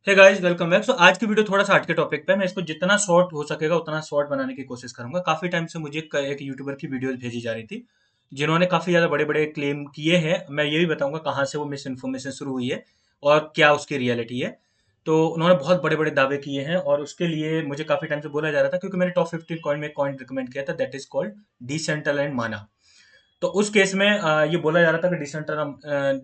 Hey guys welcome back. आज की video थोड़ा सा हटके टॉपिक पे है। मैं इसको जितना शॉर्ट हो सकेगा उतना शॉर्ट बनाने की कोशिश करूंगा। काफी टाइम से मुझे एक यूट्यूबर की वीडियोस भेजी जा रही थी जिन्होंने काफी ज्यादा बड़े बड़े क्लेम किए हैं। मैं ये भी बताऊंगा कहाँ से वो मिस इन्फॉर्मेशन शुरू हुई है और क्या उसकी रियलिटी है। तो उन्होंने बहुत बड़े बड़े दावे किए हैं और उसके लिए मुझे काफी टाइम से बोला जा रहा था, क्योंकि मैंने टॉप 15 कॉइन में कॉइन रिकमेंड किया था, दैट इज कॉल्ड डिसेंट्रल एंड माना। तो उस केस में ये बोला जा रहा था कि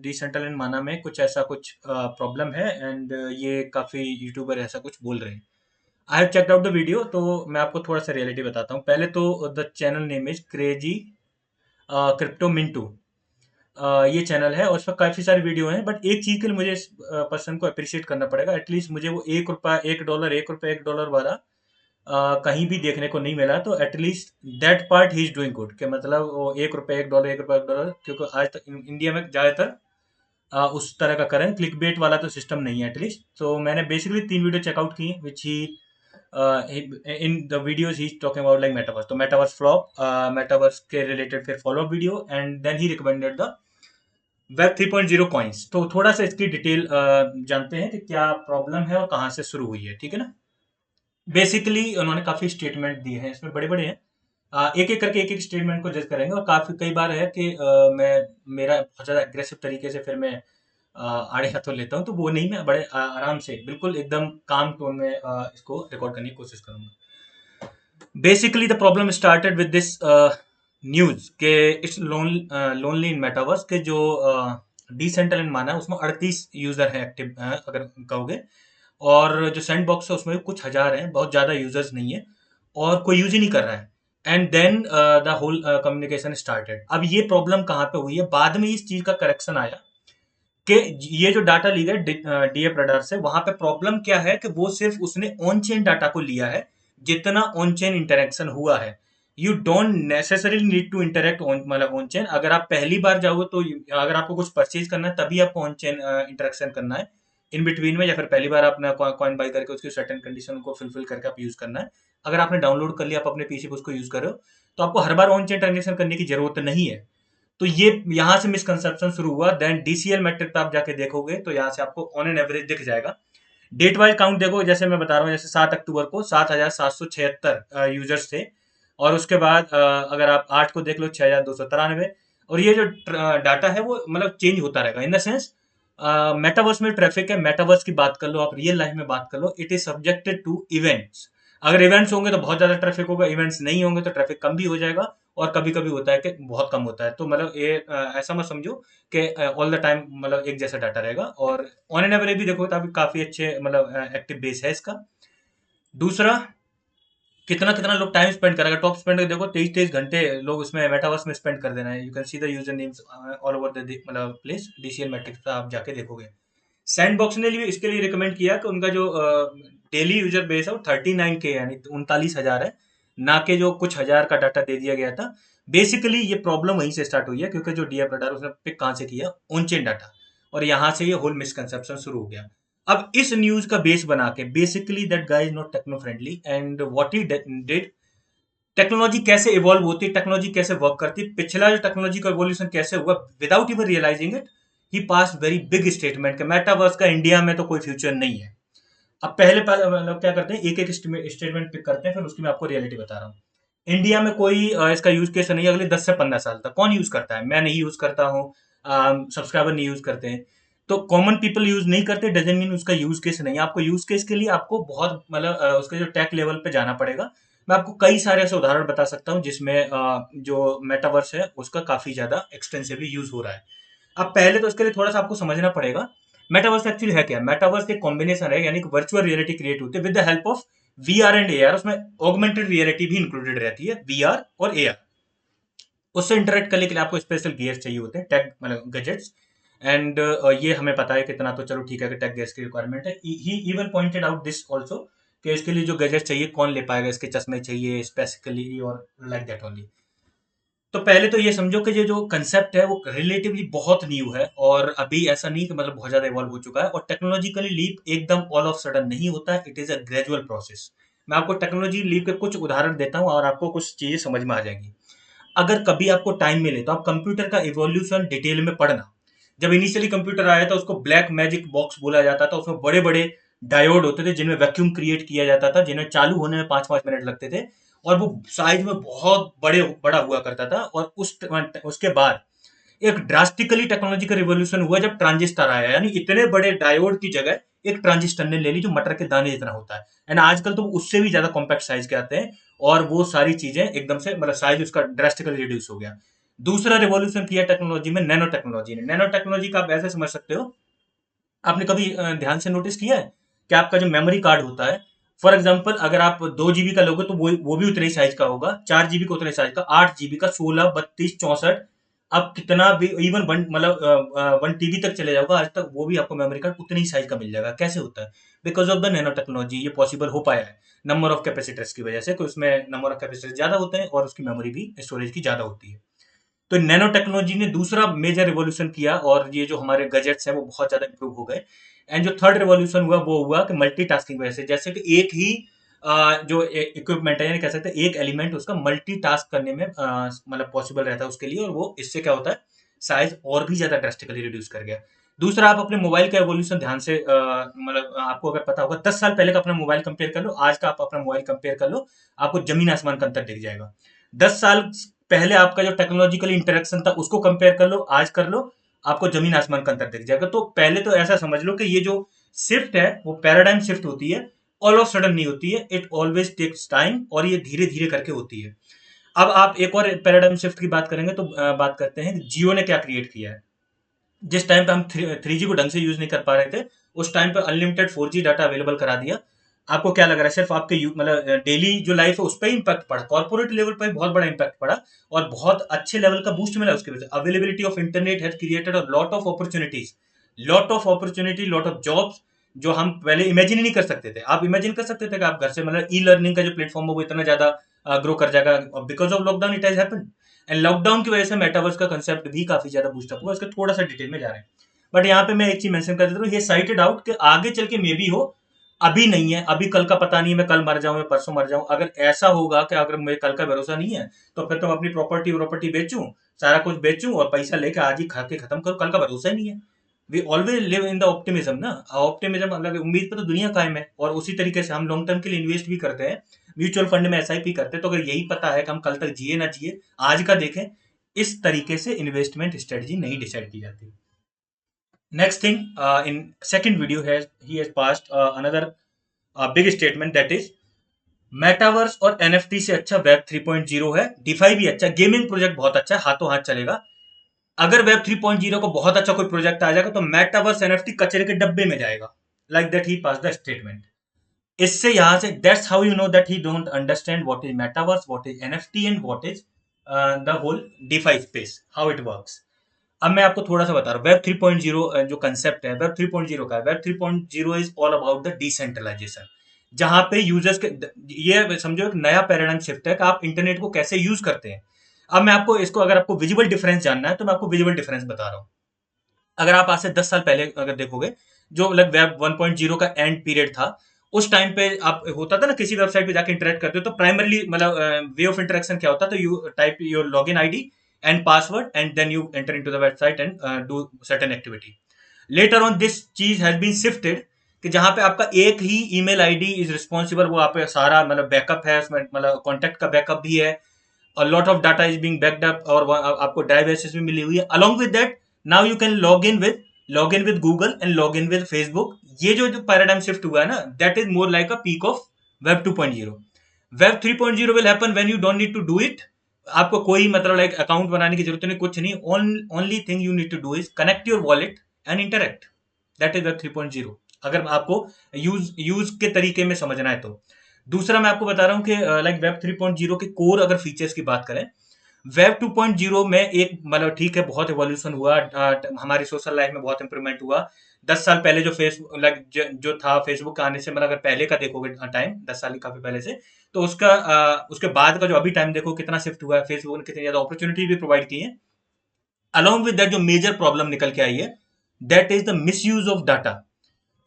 डिसेंट्रल एंड माना में कुछ ऐसा कुछ प्रॉब्लम है, एंड ये काफी यूट्यूबर ऐसा कुछ बोल रहे हैं। I have checked out the video, तो मैं आपको थोड़ा सा रियलिटी बताता हूँ। पहले तो the channel name is crazy crypto Mintu. ये चैनल है और उसमें काफी सारी वीडियो हैं, बट एक चीज के लिए मुझे इस पर्सन को अप्रिशिएट करना पड़ेगा। एटलीस्ट मुझे वो 1 रुपया, $1 वाला कहीं भी देखने को नहीं मिला। तो at least that part he is doing good, कि मतलब वो 1 रुपया, $1, $1, क्योंकि आज तक इंडिया में ज्यादातर उस तरह का करें क्लिक बेट वाला तो सिस्टम नहीं है एटलीस्ट। तो मैंने बेसिकली 3 वीडियो चेकआउट की which he in the videos he talking about like metaverse. तो मेटावर्स फ्लॉप, मेटावर्स के रिलेटेड फिर follow up video, and then he recommended the web 3.0 coins. तो थोड़ा सा इसकी डिटेल जानते हैं कि क्या प्रॉब्लम है और कहाँ से शुरू हुई है, ठीक है ना। बेसिकली उन्होंने काफी स्टेटमेंट दिए हैं, इसमें बड़े बड़े हैं। एक एक करके एक एक स्टेटमेंट को जज करेंगे, और काफी कई बार है कि मैं मेरा बहुत ज्यादा एग्रेसिव तरीके से फिर मैं आड़े हाथों लेता हूँ, तो वो नहीं, मैं बड़े आराम से बिल्कुल एकदम काम टोन में इसको रिकॉर्ड करने की कोशिश करूंगा। Basically the problem started with this news के इट्स लोनली इन मेटावर्स के जो डिसेंट्रल माना है उसमें 38 यूजर हैं एक्टिव, अगर कहोगे। और जो सैंड बॉक्स है उसमें भी कुछ हजार हैं, बहुत ज्यादा यूजर्स नहीं है और कोई यूज ही नहीं कर रहा है। And then the whole communication started. अब ये प्रॉब्लम कहाँ पे हुई है, बाद में इस चीज का करेक्शन आया कि ये जो डाटा ली गई डीएफ रडार से, वहां पे प्रॉब्लम क्या है कि वो सिर्फ उसने ऑन चेन डाटा को लिया है, जितना ऑन चेन इंटरेक्शन हुआ है। You don't necessarily need to interact on, मतलब ऑन चेन। अगर आप पहली बार जाओगे तो अगर आपको कुछ परचेज करना है तभी आपको ऑन चेन इंटरेक्शन करना है। इन बिटवीन में, या फिर पहली बार आपने कॉइन बाई करके उसकी सर्टेन कंडीशन को फुलफिल करके आप यूज करना है। अगर आपने डाउनलोड कर लिया, आप अपने पीसी पे उसको यूज कर रहे हो, तो आपको हर बार ऑन चेन ट्रांजेक्शन करने की जरूरत नहीं है। तो ये यहाँ से मिसकंसेप्शन शुरू हुआ। देन डीसीएल मैट्रिक पे आप जाके देखोगे तो यहाँ से आपको ऑन एन एवरेज दिख जाएगा। डेट वाइज काउंट देखो, जैसे मैं बता रहा हूँ, जैसे 7 अक्टूबर को 7,776 यूजर्स थे। और उसके बाद अगर आप 8 को देख लो, 6,293। और ये जो डाटा है वो मतलब चेंज होता रहेगा, इन द सेंस मेटावर्स में ट्रैफिक है, मेटावर्स की बात कर लो, आप रियल लाइफ में बात कर लो, it is subjected to events. अगर इवेंट्स होंगे तो बहुत ज्यादा ट्रैफिक होगा, इवेंट्स नहीं होंगे तो ट्रैफिक कम भी हो जाएगा। और कभी कभी होता है कि बहुत कम होता है। तो मतलब ये ऐसा मत समझो कि ऑल द टाइम मतलब एक जैसा डाटा रहेगा। और ऑन एन एवरेज भी देखो तो अभी काफी अच्छे मतलब एक्टिव बेस है इसका। दूसरा, कितना कितना लोग टाइम स्पेंड करेगा, टॉप स्पेंड देखो, 23 23 घंटे लोग उसमें मेटावर्स में स्पेंड कर देना है। You can see the user names all over the मतलब प्लेस। डीसीएल मैट्रिक्स पे आप जाके देखोगे। सैंड बॉक्स ने लिए इसके लिए रिकमेंड किया कि उनका जो डेली यूजर बेस है वो 39K, यानी 39,000 है, ना कि जो कुछ हजार का डाटा दे दिया गया था। बेसिकली ये प्रॉब्लम वहीं से स्टार्ट हुई है, क्योंकि जो डीएफ रडार उसने पिक कहाँ से किया, ऑन चेन डाटा। और यहाँ से ये होल मिसकंसेप्शन शुरू हो गया। अब इस न्यूज का बेस बना के, basically that guy is not techno friendly, and what he did, technology कैसे इवॉल्व होती है, टेक्नोलॉजी कैसे वर्क करती है, पिछला जो टेक्नोलॉजी का इवोल्यूशन कैसे हुआ, without even realising it he pass very big statement के मेटावर्स का इंडिया में तो कोई फ्यूचर नहीं है। अब पहले पहले मतलब क्या करते हैं, एक एक स्टेटमेंट पिक करते हैं, फिर उसकी मैं आपको रियलिटी बता रहा हूँ। इंडिया में कोई इसका यूज केस नहीं है अगले 10 से 15 साल तक। कौन यूज करता है? मैं नहीं यूज करता हूँ, सब्सक्राइबर नहीं यूज करते हैं। तो कॉमन पीपल यूज नहीं करते डजन मीन उसका यूज केस नहीं है। आपको यूज केस के लिए आपको बहुत मतलब उसके जो टेक लेवल पे जाना पड़ेगा। मैं आपको कई सारे ऐसे उदाहरण बता सकता हूँ जिसमें जो मेटावर्स है उसका काफी ज्यादा एक्सटेंसिवली यूज हो रहा है। अब पहले तो इसके लिए थोड़ा सा आपको समझना पड़ेगा, मेटावर्स एक्चुअली है क्या। मेटावर्स एक कॉम्बिनेशन है, यानी कि वर्चुअल रियलिटी क्रिएट होती है with the help of VR and AR. उसमें ऑगमेंटेड रियलिटी भी इंक्लूडेड रहती है, वीआर और एआर। उससे इंटरेक्ट करने के लिए आपको स्पेशल गियर्स चाहिए होते हैं, टेक मतलब गैजेट्स। एंड ये हमें पता है कितना, तो चलो ठीक है कि टेक गैजेट्स की रिक्वायरमेंट है। He even pointed out this also कि इसके लिए जो गैजेट चाहिए कौन ले पाएगा, इसके चश्मे चाहिए स्पेसिफिकली और लाइक दैट ओनली। तो पहले तो ये समझो कि ये जो कंसेप्ट है वो रिलेटिवली बहुत न्यू है, और अभी ऐसा नहीं कि मतलब बहुत ज्यादा इवॉल्व हो चुका है। और टेक्नोलॉजिकली लीप एकदम ऑल ऑफ सडन नहीं होता है, it is a gradual process. मैं आपको टेक्नोलॉजी लीप के कुछ उदाहरण देता हूँ और आपको कुछ चीजें समझ में आ जाएंगी। अगर कभी आपको टाइम मिले तो आप कंप्यूटर का इवोल्यूशन डिटेल में पढ़ना। जब इनिशियली कंप्यूटर आया था उसको ब्लैक मैजिक बॉक्स बोला जाता था, उसमें बड़े बड़े डायोड होते थे जिनमें वैक्यूम क्रिएट किया जाता था, जिन्हें चालू होने में 5-5 मिनट लगते थे, और वो साइज में बहुत बड़ा हुआ करता था। और उसके बाद एक ड्रास्टिकली टेक्नोलॉजी का रिवॉल्यूशन हुआ जब ट्रांजिस्टर आया, यानी इतने बड़े डायोड की जगह एक ट्रांजिस्टर ने ले ली जो मटर के दाने जितना होता है। एंड आजकल तो उससे भी ज्यादा कॉम्पैक्ट साइज के आते हैं, और वो सारी चीजें एकदम से मतलब साइज उसका ड्रास्टिकली रिड्यूस हो गया। दूसरा रिवॉल्यूशन किया टेक्नोलॉजी में नैनो टेक्नोलॉजी ने। नैनो टेक्नोलॉजी का आप ऐसे समझ सकते हो, आपने कभी ध्यान से नोटिस किया है कि आपका जो मेमोरी कार्ड होता है, फॉर एग्जाम्पल अगर आप 2 जीबी का लोगे तो वो भी उतने ही साइज का होगा, 4 जीबी का उतने साइज का, 8 जीबी का, 16, 32, 64, आप कितना भी इवन वन मतलब 1 टीबी तक चले जाओगे आज तक, वो भी आपको मेमोरी कार्ड उतनी ही साइज का मिल जाएगा। कैसे होता है? Because of the nano technology ये पॉसिबल हो पाया है, नंबर ऑफ कैपेसिटर्स की वजह से, कि उसमें नंबर ऑफ कैपेसिटर्स ज्यादा होते हैं और उसकी मेमोरी भी स्टोरेज की ज्यादा होती है। तो नैनो टेक्नोलॉजी ने दूसरा मेजर रिवॉल्यूशन किया, और ये जो हमारे गैजेट्स हैं वो बहुत ज्यादा इंप्रूव हो गए। एंड जो थर्ड रिवॉल्यूशन हुआ वो हुआ कि मल्टीटास्किंग वजह से, जैसे कि एक ही जो इक्विपमेंट है, यानी कह सकते हैं एक एलिमेंट उसका मल्टीटास्क करने में मतलब पॉसिबल रहता है उसके लिए, और वो इससे क्या होता है, साइज और भी ज्यादा ड्रास्टिकली रिड्यूस कर गया। दूसरा, आप अपने मोबाइल का एवोल्यूशन ध्यान से मतलब आपको अगर पता होगा, 10 साल पहले का अपना मोबाइल कंपेयर कर लो, आज का आप अपना मोबाइल कंपेयर कर लो, आपको जमीन आसमान का अंतर दिख जाएगा। 10 साल पहले आपका जो टेक्नोलॉजिकल इंटरेक्शन था उसको कंपेयर कर लो, आज कर लो, आपको जमीन आसमान का अंतर दिख जाएगा। तो पहले तो ऐसा समझ लो कि ये जो शिफ्ट है वो पैराडाइम शिफ्ट होती है, ऑल ऑफ सडन नहीं होती है, इट ऑलवेज टेक्स टाइम, और ये धीरे धीरे करके होती है। अब आप एक और पैराडाइम शिफ्ट की बात करेंगे तो बात करते हैं जियो ने क्या क्रिएट किया है। जिस टाइम पे हम 3G को ढंग से यूज नहीं कर पा रहे थे, उस टाइम पे अनलिमिटेड 4G डाटा अवेलेबल करा दिया। आपको क्या लग रहा है, सिर्फ आपके मतलब डेली जो लाइफ है उस पर ही इंपैक्ट पड़ा, कॉर्पोरेट लेवल पर बहुत बड़ा इंपैक्ट पड़ा, और बहुत अच्छे लेवल का बूस्ट मिला उसकी वजह से। Availability of internet has created a lot of opportunities, lot of opportunity, lot of jobs, जो हम पहले इमेजिन ही नहीं कर सकते थे। आप इमेजिन कर सकते थे कि आप घर से मतलब ई लर्निंग का जो प्लेटफॉर्म है वो इतना ज्यादा ग्रो कर जाएगा? Because of lockdown it has happened. And lockdown की वजह से मेटावर्स का कंसेप्ट भी काफी ज्यादा बूस्टअप हुआ। इसके थोड़ा सा डिटेल में जा रहे हैं, बट यहाँ पे मैं एक चीज मेंशन कर देता हूँ, ये साइटेड आउट कि आगे चल के मे भी हो, अभी नहीं है, अभी कल का पता नहीं, मैं कल मर जाऊं, मैं परसों मर जाऊं। अगर ऐसा होगा कि अगर मुझे कल का भरोसा नहीं है, तो फिर तो मैं अपनी प्रॉपर्टी बेचूं, सारा कुछ बेचूं और पैसा लेके आज ही खा के खत्म करूं, कल का भरोसा ही नहीं है। We always live in the optimism ना। ऑप्टिमिज्म मतलब उम्मीद पे तो दुनिया कायम है, और उसी तरीके से हम लॉन्ग टर्म के लिए इन्वेस्ट भी करते हैं, म्यूचुअल फंड में एसआईपी करते हैं। तो अगर यही पता है कि हम कल तक जिए ना जिए, आज का देखें, इस तरीके से इन्वेस्टमेंट स्ट्रेटजी नहीं डिसाइड की जाती। Next thing, in second video he has passed another big statement, that is metaverse और एनएफटी से अच्छा वेब 3.0 है। डिफाई भी अच्छा, गेमिंग प्रोजेक्ट बहुत अच्छा है, हाथों हाथ चलेगा। अगर वेब 3.0 को बहुत अच्छा कोई प्रोजेक्ट आ जाएगा तो मेटावर्स एनएफटी कचरे के डब्बे में जाएगा। Like that he pass the statement. इससे यहां से that's how you know that he don't understand what is metaverse, what is NFT, and what is the whole DeFi space, how it works. अब मैं आपको थोड़ा सा बता रहा हूँ, वेब 3.0 जो कंसेप्ट है, वेब 3.0 का है। Web 3.0 is all about the decentralisation, जहां पे यूजर्स के, ये समझो एक नया पैराडाइम शिफ्ट है कि आप इंटरनेट को कैसे यूज करते हैं। अब मैं आपको इसको, अगर आपको विजिबल डिफरेंस जानना है तो मैं आपको विजिबल डिफरेंस बता रहा हूँ। अगर आप आज से 10 साल पहले अगर देखोगे, जो मतलब वेब 1.0 का एंड पीरियड था, उस टाइम पे आप होता था ना, किसी वेबसाइट पे जाके इंटरेक्ट करते हो तो प्राइमरली मतलब वे ऑफ इंटरेक्शन क्या होता था, you type your log in ID and password and then you enter into the website and do certain activity. Later on this चीज हैज बीन शिफ्टेड, कि जहां पे आपका एक ही ईमेल आईडी इज रिस्पॉन्सिबल, वो आप सारा मतलब बैकअप है उसमें, मतलब कॉन्टैक्ट का बैकअप भी है, a lot of data is being backed up, और आपको ड्राइव एक्सेस भी मिली हुई है। along with that now you can log in with Google and log in with Facebook। ये जो पैराडाइम शिफ्ट हुआ है ना, that is more like a peak of web 2.0। web 3.0 will happen when you don't need to do it। आपको कोई मतलब like account बनाने की जरूरत नहीं, कुछ नहीं। Only thing you need to do is connect your wallet and interact. That is web 3.0, अगर आपको यूज के तरीके में समझना है तो। दूसरा मैं आपको बता रहा हूँ कि लाइक वेब 3.0 के कोर अगर फीचर्स की बात करें, वेब 2.0 में एक मतलब ठीक है बहुत एवोल्यूशन हुआ, हमारी सोशल लाइफ में बहुत इंप्रूवमेंट हुआ। 10 साल पहले जो फेसबुक लाइक जो था, फेसबुक आने से मतलब अगर पहले का देखोगे टाइम, 10 साल काफी पहले से, तो उसका उसके बाद का जो अभी टाइम देखो कितना शिफ्ट हुआ है, फेसबुक ने कितनी ज्यादा अपॉर्चुनिटी भी प्रोवाइड की है। अलॉन्ग विद दैट जो मेजर प्रॉब्लम निकल के आई है, that is the misuse of data.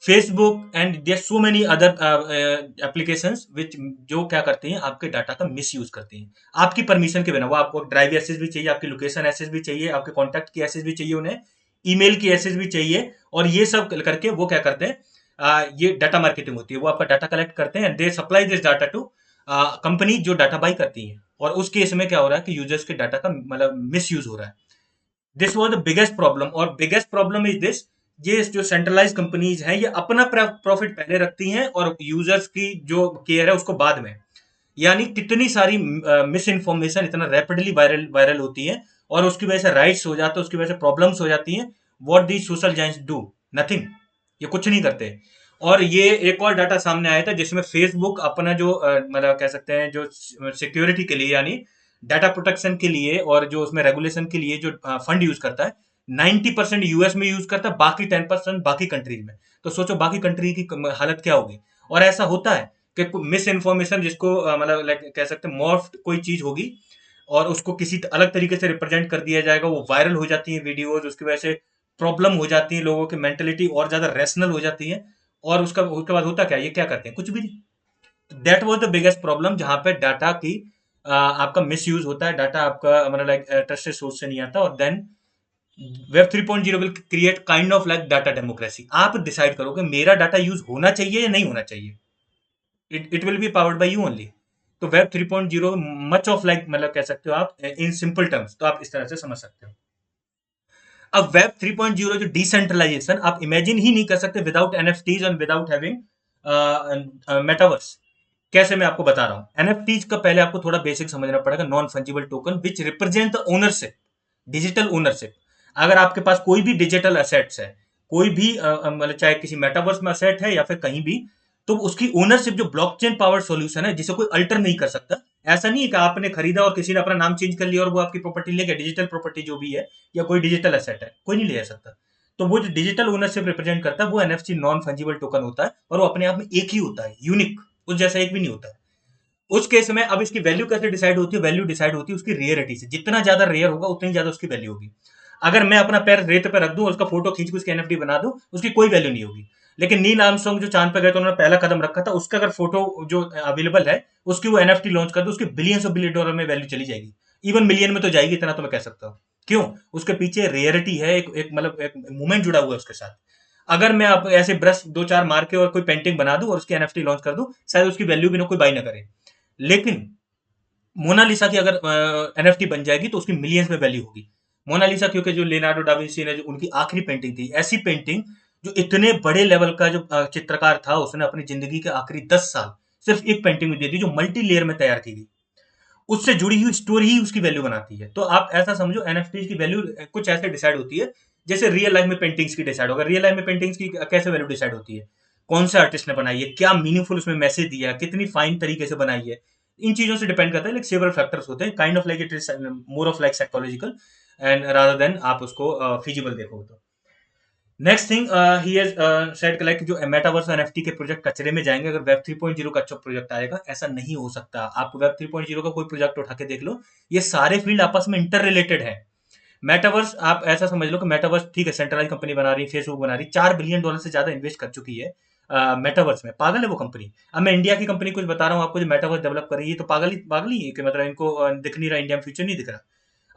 Facebook and there so many other applications which जो क्या करती हैं, आपके डाटा का मिस यूज करती हैं आपकी परमिशन के बिना। वो आपको ड्राइव एक्सेस भी चाहिए, आपकी लोकेशन एक्सेस भी चाहिए, आपके कॉन्टैक्ट की एक्सेस भी चाहिए उन्हें, ईमेल की एक्सेस भी चाहिए, और ये सब करके वो क्या करते हैं, ये डाटा मार्केटिंग होती है। वो आपका डाटा कलेक्ट करते हैं, they supply this data to company जो डाटा बाई करती है। और उस केस में क्या हो रहा है कि यूजर्स के डाटा का मतलब मिस यूज हो रहा है। This was the biggest problem, और बिगेस्ट प्रॉब्लम इज दिस, ये जो सेंट्रलाइज कंपनीज हैं ये अपना प्रॉफिट पहले रखती हैं और यूजर्स की जो केयर है उसको बाद में। यानी कितनी सारी मिस इन्फॉर्मेशन इतना रैपिडली वायरल वायरल होती है, और उसकी वजह से राइट्स हो जाते हैं, उसकी वजह से प्रॉब्लम्स हो जाती हैं। What the social Giants do? Nothing. ये कुछ नहीं करते। और ये एक और डाटा सामने आया था जिसमें फेसबुक अपना जो मतलब कह सकते हैं जो सिक्योरिटी के लिए, यानी डाटा प्रोटेक्शन के लिए और जो उसमें रेगुलेशन के लिए जो फंड यूज करता है, 90% यूएस में यूज करता है, बाकी 10% बाकी कंट्रीज में। तो सोचो बाकी कंट्री की हालत क्या होगी। और ऐसा होता है कि मिस इन्फॉर्मेशन जिसको मतलब लाइक कह सकते हैं मॉर्फ्ड कोई चीज होगी और उसको किसी अलग तरीके से रिप्रेजेंट कर दिया जाएगा, वो वायरल हो जाती है वीडियोज, उसकी वजह से प्रॉब्लम हो जाती है, लोगों की मेंटेलिटी और ज्यादा रैशनल हो जाती है। और उसके बाद होता क्या है, ये क्या करते हैं, कुछ भी नहीं। That was the biggest problem, जहां पे डाटा की आपका मिस यूज होता है, डाटा आपका मतलब लाइक ट्रस्टेड सोर्स से नहीं आता। और then web 3.0 will create kind of like data democracy. आप डिसाइड करो कि मेरा डाटा यूज होना चाहिए या नहीं होना चाहिए। It will be powered by you only. तो वेब 3.0 मच ऑफ लाइक मतलब कह सकते हो आप इन सिंपल टर्म्स, तो आप इस तरह से समझ सकते हो। अब वेब 3.0 जो डिसेंट्रलाइजेशन आप इमेजिन ही नहीं कर सकते without NFTs and without having metaverse. कैसे, मैं आपको बता रहा हूं। एनएफटीज का पहले आपको थोड़ा बेसिक समझना पड़ेगा। Non fungible token which represent the ownership, digital ownership. अगर आपके पास कोई भी डिजिटल असेट्स है, कोई भी मतलब चाहे किसी मेटावर्स में असेट है या फिर कहीं भी, तो उसकी ओनरशिप जो ब्लॉकचेन पावर सॉल्यूशन है जिसे कोई अल्टर नहीं कर सकता। ऐसा नहीं है कि आपने खरीदा और किसी ने अपना नाम चेंज कर लिया और वो आपकी प्रॉपर्टी ले गया। डिजिटल प्रॉपर्टी जो भी है या कोई डिजिटल एसेट है, कोई नहीं ले सकता। तो वो जो डिजिटल ओनरशिप रिप्रेजेंट करता है वो एनएफसी नॉन फंजिबल टोकन होता है, और वो अपने आप में एक ही होता है, यूनिक। उस जैसा एक भी नहीं होता है। उस केस में अब इसकी वैल्यू कैसे डिसाइड होती है? वैल्यू डिसाइड होती है उसकी रेयरिटी से। जितना ज्यादा रेयर होगा उतनी ज्यादा उसकी वैल्यू होगी। अगर मैं अपना पैर रेत पे रख दूं और उसका फोटो खींच के उसकी एनएफटी बना दूं, उसकी कोई वैल्यू नहीं होगी। लेकिन नील आर्मस्ट्रांग जो चांद पे गए तो उन्होंने पहला कदम रखा था, उसका अगर फोटो जो अवेलेबल है उसकी वो एनएफटी लॉन्च कर दो, उसकी बिलियंस ऑफ बिलियन डॉलर में वैल्यू चली जाएगी। इवन मिलियन में तो जाएगी, इतना तो मैं कह सकता हूँ। क्यों? उसके पीछे रेयरिटी है, एक मतलब एक मूवमेंट जुड़ा हुआ है उसके साथ। अगर मैं आप ऐसे ब्रश दो चार मार के और कोई पेंटिंग बना दूं और उसकी एनएफटी लॉन्च कर दूं, शायद उसकी वैल्यू भी ना कोई बाई ना करे। लेकिन मोनालिसा की अगर एनएफटी बन जाएगी तो उसकी मिलियंस में वैल्यू होगी। मोनालिसा क्योंकि जो लियोनार्डो डाविंसी ने जो उनकी आखिरी पेंटिंग थी, ऐसी पेंटिंग जो इतने बड़े लेवल का जो चित्रकार था उसने अपनी जिंदगी के आखिरी 10 साल सिर्फ एक पेंटिंग में दे दी, जो मल्टी लेयर में तैयार की गई। उससे जुड़ी हुई स्टोरी ही उसकी वैल्यू बनाती है। तो आप ऐसा समझो एनएफटी की वैल्यू कुछ ऐसे डिसाइड होती है जैसे रियल लाइफ में पेंटिंग्स की डिसाइड होगा। रियल लाइफ में पेंटिंग्स की कैसे वैल्यू डिसाइड होती है? कौन से आर्टिस्ट ने बनाई है, क्या मीनिंगफुल उसमें मैसेज दिया, कितनी फाइन तरीके से बनाई है, इन चीजों से डिपेंड करता है। लाइक सेवरल फैक्टर्स होते हैं, kind of like it is more of like psychological and rather than आप उसको फिजिबल देखो। तो next thing he has said like जो मेटावर्स एनएफटी के प्रोजेक्ट कचरे में जाएंगे अगर वेब 3.0 का अच्छा प्रोजेक्ट आएगा। ऐसा नहीं हो सकता। आप वेब 3.0 का कोई प्रोजेक्ट उठा के देख लो, ये सारे फील्ड आपस में इंटर रिलेटेड है। मेटावर्स आप ऐसा समझ लो कि मेटावर्स ठीक है, सेंट्रलाइज कंपनी बना रही है, फेसबुक बना रही है, $4 बिलियन से ज्यादा इन्वेस्ट कर चुकी है मेटावर्स में। पागल है वो कंपनी। अब मैं इंडिया की कंपनी कुछ बता रहा हूँ आपको जो मेटावर्स डेवलप कर रही है, तो पागल ही है कि मतलब इनको दिख नहीं रहा, इंडिया में फ्यूचर नहीं दिख रहा।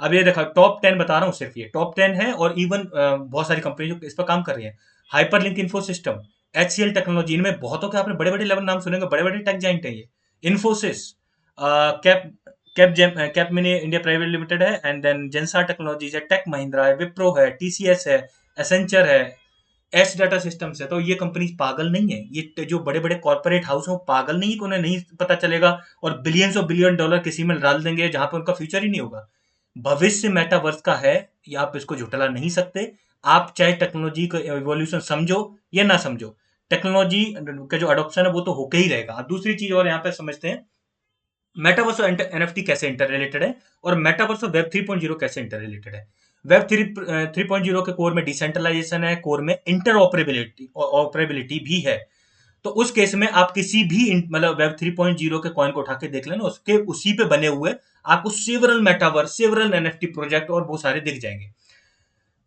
अब ये देखा, टॉप 10 बता रहा हूँ, सिर्फ ये टॉप 10 है। और इवन बहुत सारी कंपनी जो इस पर काम कर रही है। Hyper link info system, HCL technology, इनमें बहुतों के आपने बड़े बड़े लेवल नाम सुनेंगे, बड़े बड़े टेक जाइंट है ये। Infosys, cap Capgemini India private limited है, एंड देन जेंसार टेक्नोलॉजीज है, टेक महिंद्रा है, विप्रो है, टीसीएस है, एसेंचर है, एस डाटा सिस्टम्स है। तो ये कंपनी पागल नहीं है। ये जो बड़े बड़े कॉर्पोरेट हाउस है वो पागल नहीं है कि उन्हें नहीं पता चलेगा और बिलियंस ऑफ बिलियन डॉलर किसी में डाल देंगे जहां पर उनका फ्यूचर ही नहीं होगा। भविष्य मेटावर्स का है, ये आप इसको झुठला नहीं सकते। आप चाहे टेक्नोलॉजी का एवोल्यूशन समझो या ना समझो, टेक्नोलॉजी का जो अडॉप्शन है वो तो होके ही रहेगा। अब दूसरी चीज और यहाँ पे समझते हैं, मेटावर्स और एनएफटी कैसे इंटर रिलेटेड है, और मेटावर्स और वेब 3.0 कैसे इंटर रिलेटेड है। वेब 3.0 के कोर में डिसेंट्रलाइजेशन है, कोर में इंटर ऑपरेबिलिटी भी है। तो उस केस में आप किसी भी मतलब वेब 3.0 के कॉइन को उठा के देख लेना, उसके उसी पे बने हुए आपको several metaverse, several NFT project और बहुत सारे दिख जाएंगे।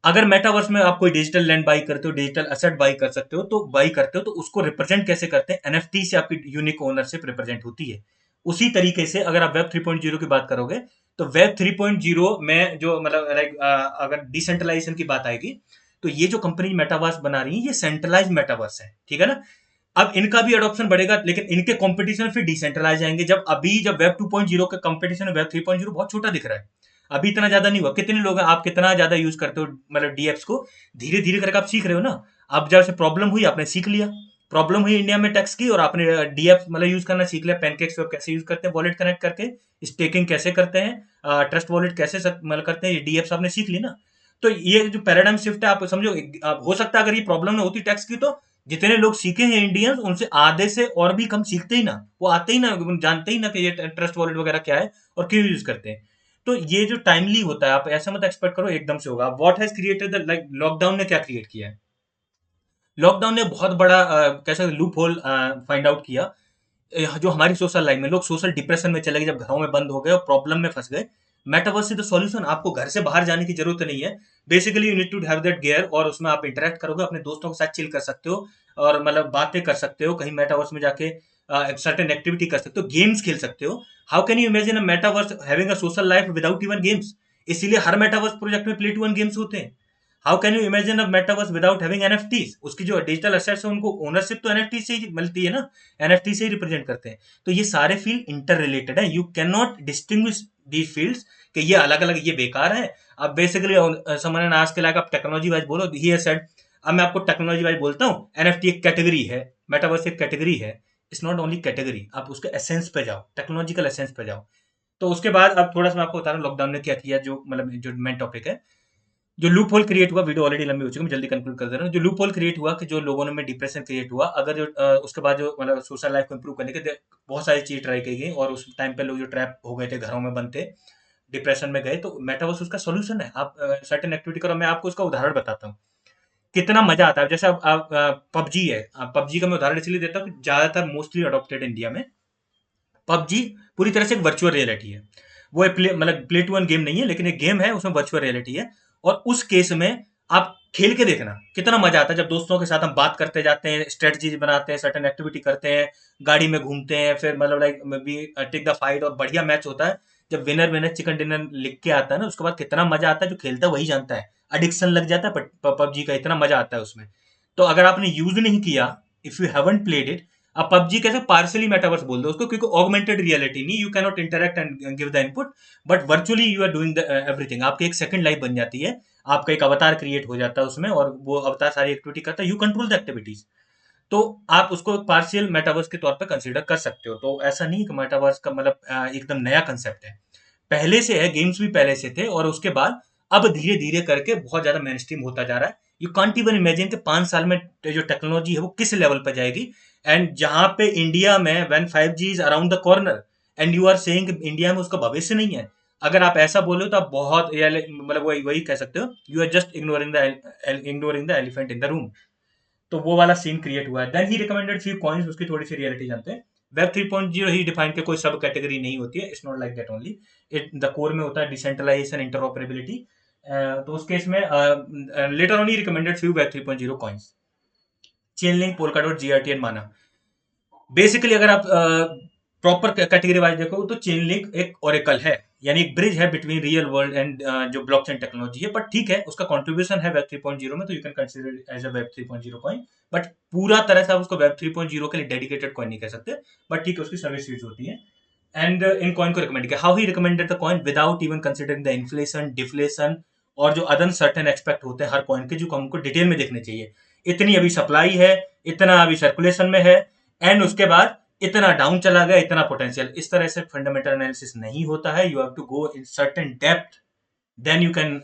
अगर मेटावर्स में आप कोई डिजिटल लैंड बाई करते हो, डिजिटल एसेट बाई कर सकते हो, तो बाई करते हो तो उसको रिप्रेजेंट कैसे करते हैं? एनएफटी से आपकी यूनिक ओनरशिप रिप्रेजेंट होती है। उसी तरीके से अगर आप वेब 3.0 की बात करोगे तो वेब 3.0 में जो मतलब लाइक अगर डिसेंट्रलाइजेशन की बात आएगी तो ये जो कंपनी मेटावर्स बना रही है ये सेंट्रलाइज मेटावर्स है, ठीक है ना। अब इनका भी अडॉप्शन बढ़ेगा, लेकिन इनके कंपटीशन फिर डिसेंट्रलाइज जाएंगे। जब वेब 2.0 का कंपटीशन वेब 3.0 बहुत छोटा दिख रहा है, अभी इतना ज्यादा नहीं हुआ। कितने लोग हैं, आप कितना ज्यादा यूज करते हो मतलब डीएप्स को, धीरे धीरे करके आप सीख रहे हो ना। अब जब से प्रॉब्लम हुई आपने सीख लिया, प्रॉब्लम हुई इंडिया में टैक्स की और आपने डीएप्स मतलब यूज करना सीख लिया। पैनकेक्स कैसे यूज करते हैं, वॉलेट कनेक्ट करके स्टेकिंग कैसे करते हैं, ट्रस्ट वॉलेट कैसे मतलब करते हैं, ये डीएप्स आपने सीख ली ना। तो ये जो पैराडाइम शिफ्ट है आप समझो, आप हो सकता है अगर ये प्रॉब्लम ना होती टैक्स की, तो जितने लोग सीखे हैं इंडियंस उनसे आधे से और भी कम सीखते ही ना, वो आते ही ना, जानते ही ना कि ये ट्रस्ट वॉलेट वगैरह क्या है और क्यों यूज करते हैं। तो ये जो टाइमली होता है, आप ऐसा मत एक्सपेक्ट करो एकदम से होगा। What has created the, like lockdown ने क्या क्रिएट किया है, लॉकडाउन ने बहुत बड़ा कैसा लूप होल फाइंड आउट किया। जो हमारी सोशल लाइफ में लोग सोशल डिप्रेशन में चले गए, जब घरों में बंद हो गए और प्रॉब्लम में फंस गए, मेटावर्स इज द सॉल्यूशन। आपको घर से बाहर जाने की जरूरत नहीं है। Basically you need to have that gear, और उसमें आप इंटरेक्ट करोगे, अपने दोस्तों के साथ चिल कर सकते हो और मतलब बातें कर सकते हो, कहीं मेटावर्स में जाके सर्टेन एक्टिविटी कर सकते हो, गेम्स खेल सकते हो। How can you imagine a metaverse having a social life without even games. इसीलिए हर मेटावर्स प्रोजेक्ट में प्ले टू वन गेम्स होते हैं। How can you imagine a metaverse without having NFTs. उसकी जो डिजिटल एसेट्स है उनको ओनरशिप तो NFT से ही मिलती है ना, एनएफटी से ही रिप्रेजेंट करते हैं। तो ये सारे फील्ड इंटर रिलेटेड है, you can not distinguish the fields कि ये अलग अलग, ये बेकार है। अब बेसिकली समन आज के लायक आप टेक्नोलॉजी वाइज बोलो, ही सेड। अब मैं आपको टेक्नोलॉजी वाइज बोलता हूँ, एनएफटी एक कैटेगरी है, मेटावर्स एक कैटेगरी है। इट्स नॉट ओनली कैटेगरी, आप उसके एसेंस पे जाओ, टेक्नोलॉजिकल एसेंस पे जाओ। तो उसके बाद अब थोड़ा सा मैं आपको बता रहा हूँ लॉकडाउन ने क्या किया, जो मतलब जो मेन टॉपिक है। जो लूप होल क्रिएट हुआ, वीडियो ऑलरेडी लंबी हो चुकी है, मैं जल्दी कंक्लूड कर दे रहा हूँ। जो लूप होल क्रिएट हुआ कि जो लोगों में डिप्रेशन क्रिएट हुआ, अगर जो उसके बाद जो मतलब सोशल लाइफ को इंप्रूव करने के बहुत सारी चीज ट्राई की गई, और उस टाइम पे लोग जो ट्रैप हो गए थे, घरों में बंद थे, डिप्रेशन में गए, तो मेटावर्स उसका सोल्यूशन है। आप सर्टेन एक्टिविटी करो। मैं आपको उसका उदाहरण बताता हूँ, कितना मजा आता है। जैसे अब पबजी है, पबजी का मैं उदाहरण इसलिए देता हूँ कि ज्यादातर मोस्टली अडॉप्टेड इंडिया में। पबजी पूरी तरह से एक वर्चुअल रियलिटी है। वो एक मतलब प्ले टू वन गेम नहीं है, लेकिन एक गेम है, उसमें वर्चुअल रियलिटी है। और उस केस में आप खेल के देखना कितना मजा आता है, जब दोस्तों के साथ हम बात करते जाते हैं, स्ट्रेटजी बनाते हैं, सर्टेन एक्टिविटी करते हैं, गाड़ी में घूमते हैं, फिर मतलब like we take the fight, और बढ़िया मैच होता है। जब विनर विनर चिकन डिनर लिख के आता है ना, उसके बाद कितना मजा आता है, जो खेलता है वही जानता है। एडिक्शन लग जाता है पबजी का, इतना मजा आता है उसमें। तो अगर आपने यूज नहीं किया, if you haven't played it, अब पबजी कैसे पार्सली मेटावर्स बोल दो उसको, क्योंकि ऑगमेंटेड रियलिटी नहीं, you can not interact and give the input, but virtually you are doing the everything. आपकी एक सेकंड लाइफ बन जाती है, आपका एक अवतार क्रिएट हो जाता है उसमें, और वो अवतार सारी एक्टिविटी करता है, यू कंट्रोल द एक्टिविटीज। तो आप उसको पार्शियल मेटावर्स के तौर पर कंसीडर कर सकते हो। तो ऐसा नहीं कि मेटावर्स का मतलब एकदम नया कंसेप्ट है, पहले से है, गेम्स भी पहले से थे, और उसके बाद अब धीरे धीरे करके बहुत ज्यादा मेन स्ट्रीम होता जा रहा है। यू कांट इवन इमेजिन कि 5 साल में जो टेक्नोलॉजी है वो किस लेवल पर जाएगी। एंड जहां पे इंडिया में when 5G is around the corner, and you are saying India में उसका भविष्य नहीं है, अगर आप ऐसा बोलो तो आप बहुत मतलब वही वही कह सकते हो, you are just ignoring the elephant in the room. तो वो वाला सीन क्रिएट हुआ है। Then he recommended few coins, उसकी थोड़ी सी रियलिटी जानते हैं। वेब 3.0 ही डिफाइन के कोई सब कैटेगरी नहीं होती है, it's not like that only. It the core में होता है डिसेंट्रलाइजेशन, इंटरऑपरेबिलिटी। तो उस केस में later on he recommended few web 3.0 coins, chain link, Polkadot, GRT and माना। बेसिकली अगर आप प्रॉपर कैटेगरी वाइज देखो तो चेन लिंक एक ओरेकल है, यानी एक ब्रिज है बिटवीन रियल वर्ल्ड एंड जो ब्लॉकचेन टेक्नोलॉजी है। बट ठीक है, उसका कंट्रीब्यूशन है वेब 3.0 में, तो you can consider as a web 3.0 coin. But पूरा तरह से आप उसको वेब 3.0 के लिए डेडिकेटेड कॉइन नहीं कह सकते, बट ठीक है, उसकी सर्विस यूज होती है। एंड इन कॉइन को रिकमेंड किया, how he recommended the coin without even considering the inflation, deflation, और जो अदर सर्टेन एक्सपेक्ट होते हैं हर कॉइन के, जो हमको डिटेल में देखने चाहिए। इतनी अभी सप्लाई है, इतना अभी सर्कुलेशन में है, एंड उसके बाद इतना डाउन चला गया, इतना पोटेंशियल। इस तरह से फंडामेंटल एनालिसिस नहीं होता है, you have to go in certain depth, then you can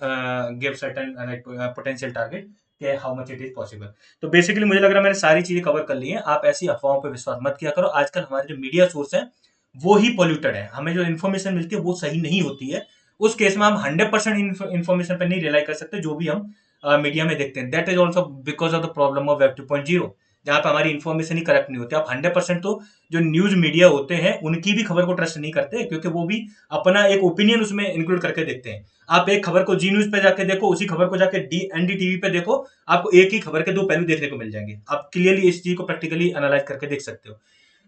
give certain potential target कि how much it is possible. तो बेसिकली मुझे लग रहा है मैंने सारी चीजें कवर कर ली हैं। आप ऐसी अफवाहों पर विश्वास मत किया करो। आजकल हमारे जो मीडिया सोर्स है वो ही पॉल्यूटेड है, हमें जो इन्फॉर्मेशन मिलती है वो सही नहीं होती है। उस केस में हम 100% इन्फॉर्मेशन पर नहीं रिलाई कर सकते जो भी हम मीडिया में देखते हैं। That is also because of the problem of web 2.0, जहाँ पे हमारी इन्फॉर्मेशन ही करेक्ट नहीं होती। आप 100% तो जो न्यूज मीडिया होते हैं उनकी भी खबर को ट्रस्ट नहीं करते, क्योंकि वो भी अपना एक ओपिनियन उसमें इंक्लूड करके देखते हैं। आप एक खबर को जी न्यूज पे जाके देखो, उसी खबर को जाके एनडीटीवी पे देखो, आपको एक ही खबर के दो पहलू देखने को मिल जाएंगे। आप क्लियरली इस चीज को प्रैक्टिकली एनालाइज करके देख सकते हो।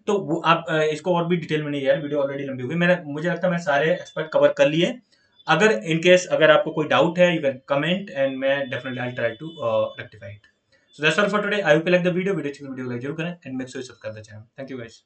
तो वो आप इसको और भी डिटेल में नहीं, यार वीडियो ऑलरेडी लंबी हुई, मैंने मुझे लगता है मैं सारे एक्सपर्ट कवर कर लिए। अगर इन केस अगर आपको कोई डाउट है, यू कैन कमेंट एंड मैं definitely I try to rectify it. So that's all for today. I hope you like the video. Video अच्छी वीडियो लाइक जरूर करें and make sure subscribe the channel. Thank you guys.